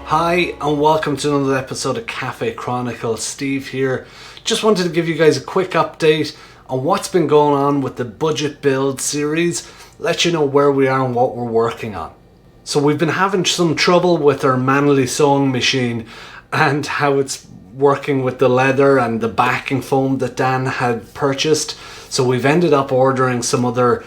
Hi and welcome to another episode of Cafe Chronicles. Steve here. Just wanted to give you guys a quick update on what's been going on with the budget build series, let you know where we are and what we're working on. So we've been having some trouble with our manually sewing machine and how it's working with the leather and the backing foam that Dan had purchased. So we've ended up ordering some other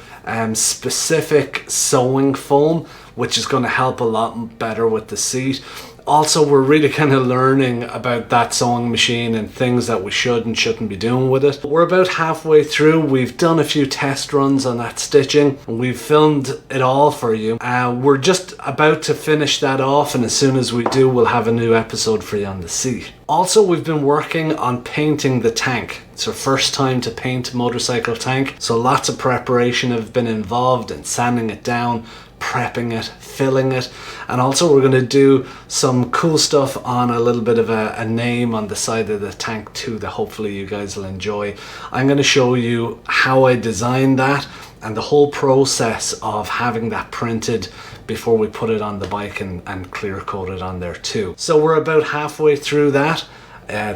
specific sewing foam, which is going to help a lot better with the seat. Also, we're really kind of learning about that sewing machine and things that we should and shouldn't be doing with it. We're about halfway through. We've done a few test runs on that stitching and we've filmed it all for you. We're just about to finish that off, and as soon as we do, we'll have a new episode for you on the seat. Also, we've been working on painting the tank. It's our first time to paint a motorcycle tank, so lots of preparation have been involved in sanding it down, prepping it, filling it, and also we're going to do some cool stuff on a little bit of a name on the side of the tank too that hopefully you guys will enjoy. I'm going to show you how I designed that and the whole process of having that printed before we put it on the bike and clear coat it on there too. So we're about halfway through that,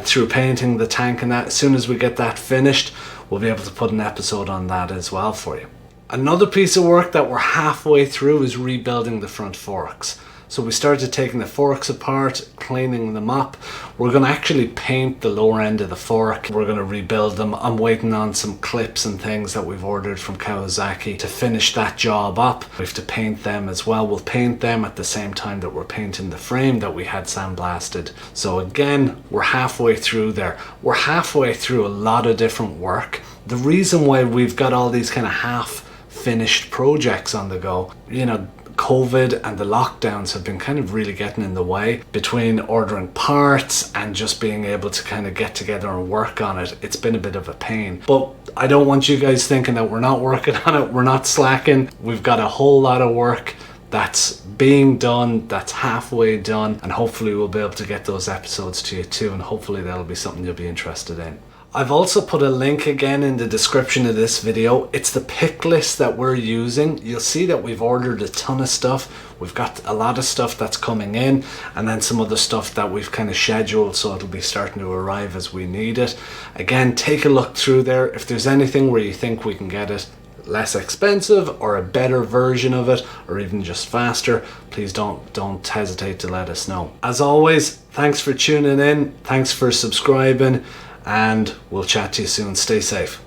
through painting the tank, and that as soon as we get that finished we'll be able to put an episode on that as well for you. Another piece of work that we're halfway through is rebuilding the front forks. So we started taking the forks apart, cleaning them up. We're going to actually paint the lower end of the fork. We're going to rebuild them. I'm waiting on some clips and things that we've ordered from Kawasaki to finish that job up. We have to paint them as well. We'll paint them at the same time that we're painting the frame that we had sandblasted. So again, we're halfway through there. We're halfway through a lot of different work. The reason why we've got all these kind of half finished projects on the go, COVID and the lockdowns have been kind of really getting in the way between ordering parts and just being able to kind of get together and work on it. It's been a bit of a pain, but I don't want you guys thinking that we're not working on it. We're not slacking. We've got a whole lot of work that's being done, that's halfway done, and hopefully we'll be able to get those episodes to you too, and hopefully that'll be something you'll be interested in. I've also put a link again in the description of this video. It's the pick list that we're using. You'll see that we've ordered a ton of stuff. We've got a lot of stuff that's coming in, and then some other stuff that we've kind of scheduled, so it'll be starting to arrive as we need it. Again, take a look through there. If there's anything where you think we can get it less expensive or a better version of it, or even just faster, please don't hesitate to let us know. As always, thanks for tuning in, thanks for subscribing, and we'll chat to you soon. Stay safe.